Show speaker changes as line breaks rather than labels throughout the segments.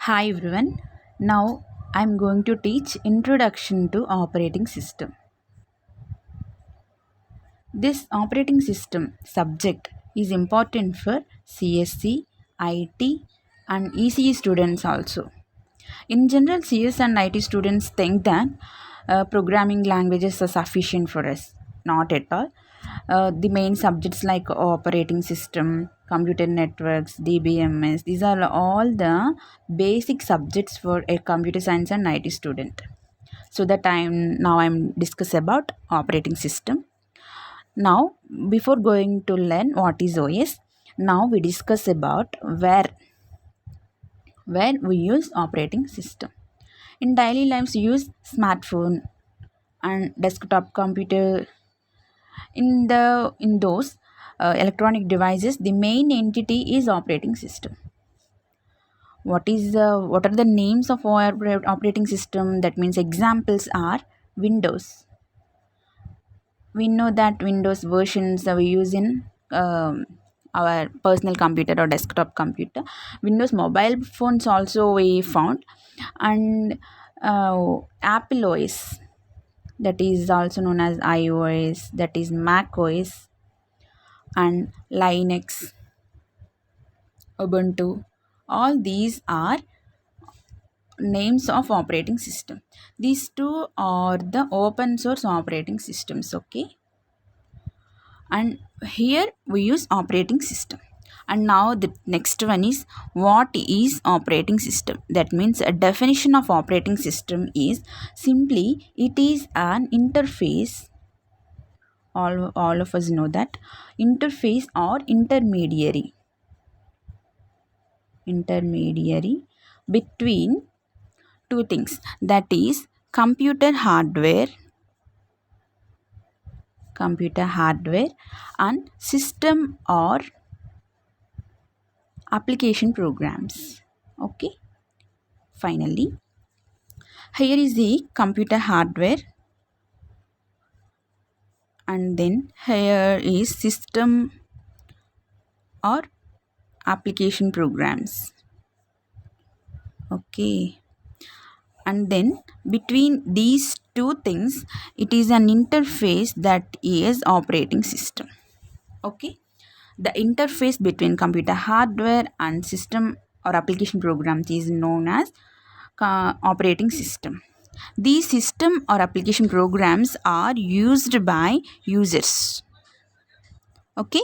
Hi everyone. Now I'm going to teach Introduction to Operating System. This operating system subject is important for CSC, IT and ECE students also. In general, CS and IT students think that programming languages are sufficient for us. Not at all. The main subjects like operating system, computer networks, DBMS, these are all the basic subjects for a computer science and IT student. So that I'm discuss about operating system. Now, before going to learn what is OS, now we discuss about where we use operating system. In daily lives, we use smartphone and desktop computer. In those electronic devices, the main entity is operating system. What are the names of our operating system? That means examples are Windows. We know that Windows versions that we use in our personal computer or desktop computer. Windows mobile phones also we found, and Apple OS, that is also known as iOS, that is Mac OS, and Linux, Ubuntu. All these are names of operating system. These two are the open source operating systems, okay? And here we use operating system. And now the next one is, what is operating system? That means a definition of operating system is simply it is an interface. All of us know that interface or intermediary between two things, that is computer hardware and system or application programs. Okay, finally, here is the computer hardware, and then here is system or application programs. Okay, and then between these two things, it is an interface that is operating system. Okay, the interface between computer hardware and system or application programs is known as operating system. These system or application programs are used by users. Okay,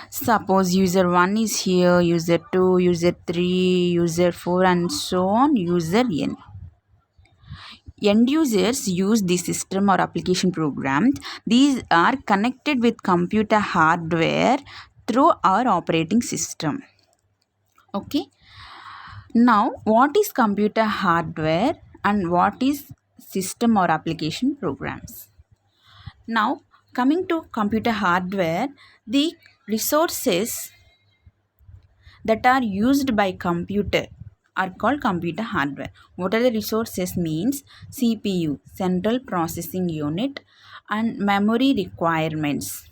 suppose user 1 is here, user 2, user 3, user 4 and so on, user n. End users use the system or application programs. These are connected with computer hardware through our operating system. Okay, now what is computer hardware and what is system or application programs? Now, coming to computer hardware, the resources that are used by computer are called computer hardware. What are the resources means? CPU, central processing unit, and memory requirements.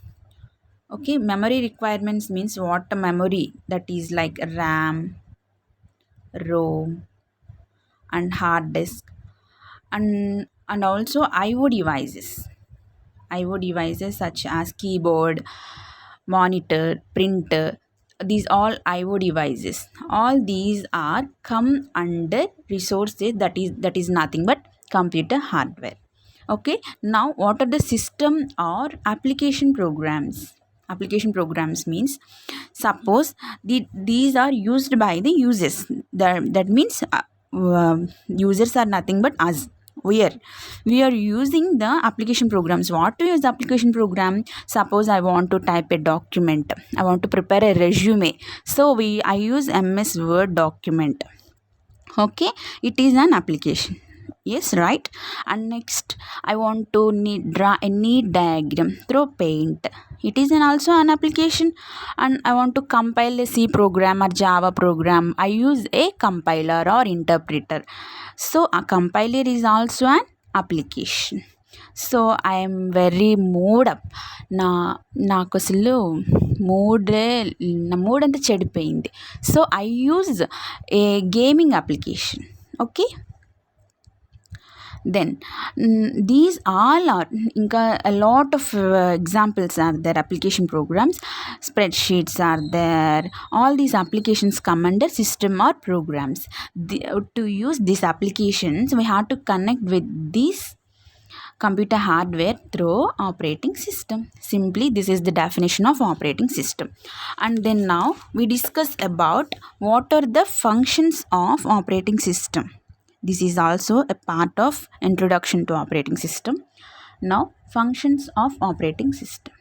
Okay, memory requirements means what memory, that is like RAM, ROM, and hard disk, and also IO devices such as keyboard, monitor, printer. These all IO devices. All these are come under resources, that is nothing but computer hardware. Okay. Now, what are the system or application programs? Application programs means, suppose these are used by the users. That means users are nothing but us. We are using the application programs. What to use the application program? Suppose I want to type a document, I want to prepare a resume, so I use MS Word document. Okay, it is an application. Yes, right. And next, I want to draw a neat diagram through Paint. It is also an application. And I want to compile a C program or Java program, I use a compiler or interpreter. So a compiler is also an application. So I'm very mood up. నాకు అసలు మూడే నా mood అంతా చెడిపోయింది. So I use a gaming application. Okay, then these all are ఇంకా a lot of examples are there. Application programs, spreadsheets are there. All these applications come under system or programs. To use these applications we have to connect with these computer hardware through operating system. Simply this is the definition of operating system. And then now we discuss about what are the functions of operating system. This is also a part of introduction to operating system. Now functions of operating system.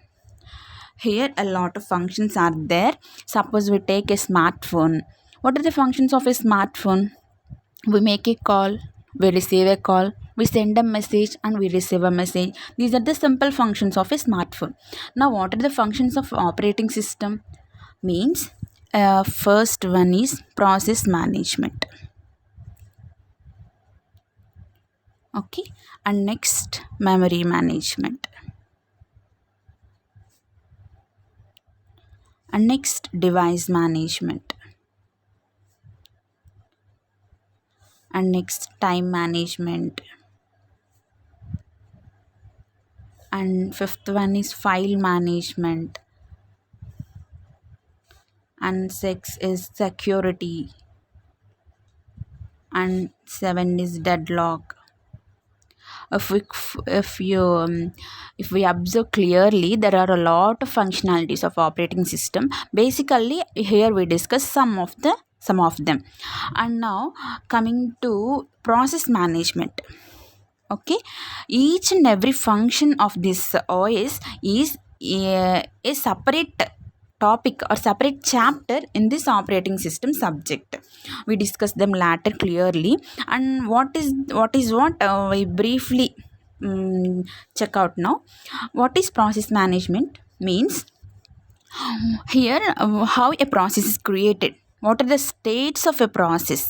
Here a lot of functions are there. Suppose we take a smartphone. What are the functions of a smartphone? We make a call, we receive a call, we send a message, and we receive a message. These are the simple functions of a smartphone. Now what are the functions of operating system? Means first one is process management. Okay, and next memory management, and next device management, and next time management, and fifth one is file management, and six is security, and seven is deadlock. If we observe clearly, there are a lot of functionalities of operating system. Basically here we discuss some of them. And now coming to process management. Okay, each and every function of this OS is a separate topic or separate chapter in this operating system subject. We discuss them later clearly. And what we briefly check out now. What is process management? Means here how a process is created, what are the states of a process,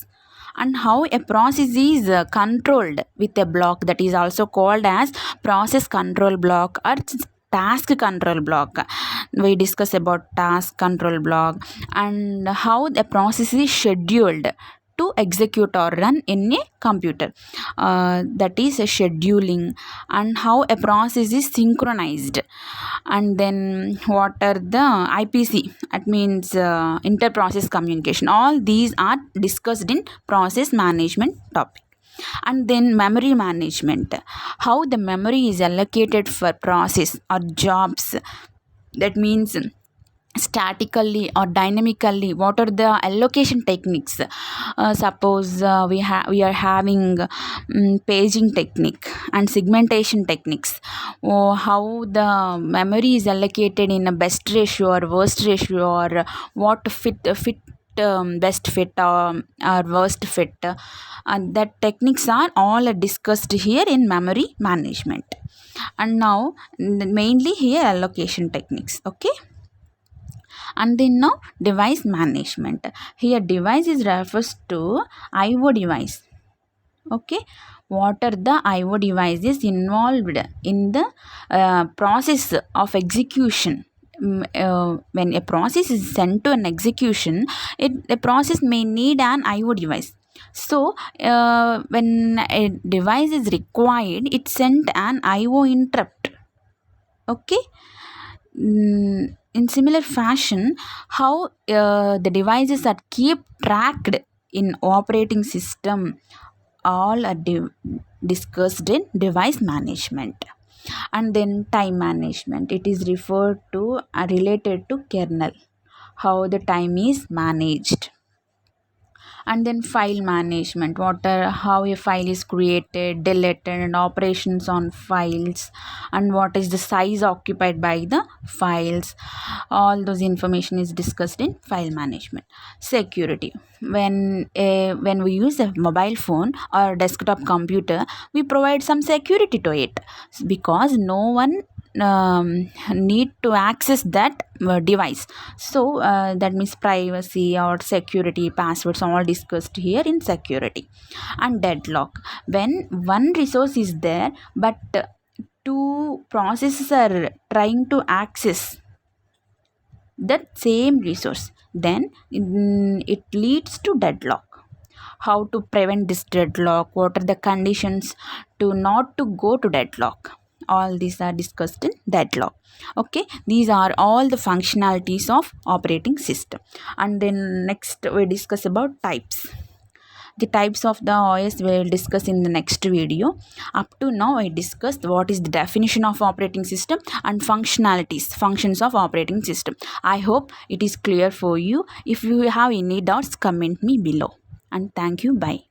and how a process is controlled with a block that is also called as process control block or task control block. We discuss about task control block and how the process is scheduled to execute or run in a computer, that is a scheduling, and how a process is synchronized. And then what are the IPC, that means inter-process communication. All these are discussed in process management topic. And then memory management, how the memory is allocated for process or jobs, that means statically or dynamically. What are the allocation techniques? Suppose we are having paging technique and segmentation techniques. How the memory is allocated in a best ratio or worst ratio, or what best fit or worst fit, and that techniques are all discussed here in memory management. And now mainly here allocation techniques. Okay, and then now device management. Here device is refers to IO device. Okay, what are the IO devices involved in the process of execution? When a process is sent to an execution, a process may need an IO device. So when a device is required, it sent an IO interrupt. Okay, in similar fashion, how the devices are keep tracked in operating system, all are discussed in device management. And then time management, it is referred to related to kernel, how the time is managed. And then file management, how a file is created, deleted, and operations on files, and what is the size occupied by the files. All those information is discussed in file management. Security, when we use a mobile phone or desktop computer, we provide some security to it, because no one need to access that device. So that means privacy or security, passwords, all discussed here in security. And deadlock, when one resource is there but two processes are trying to access that same resource, then it leads to deadlock. How to prevent this deadlock, what are the conditions to not to go to deadlock, all these are discussed in deadlock. Okay, these are all the functionalities of operating system. And then next we discuss about types. The types of the OS we'll discuss in the next video. Up to now I discussed what is the definition of operating system and functions of operating system. I hope it is clear for you. If you have any doubts, comment me below. And thank you. Bye.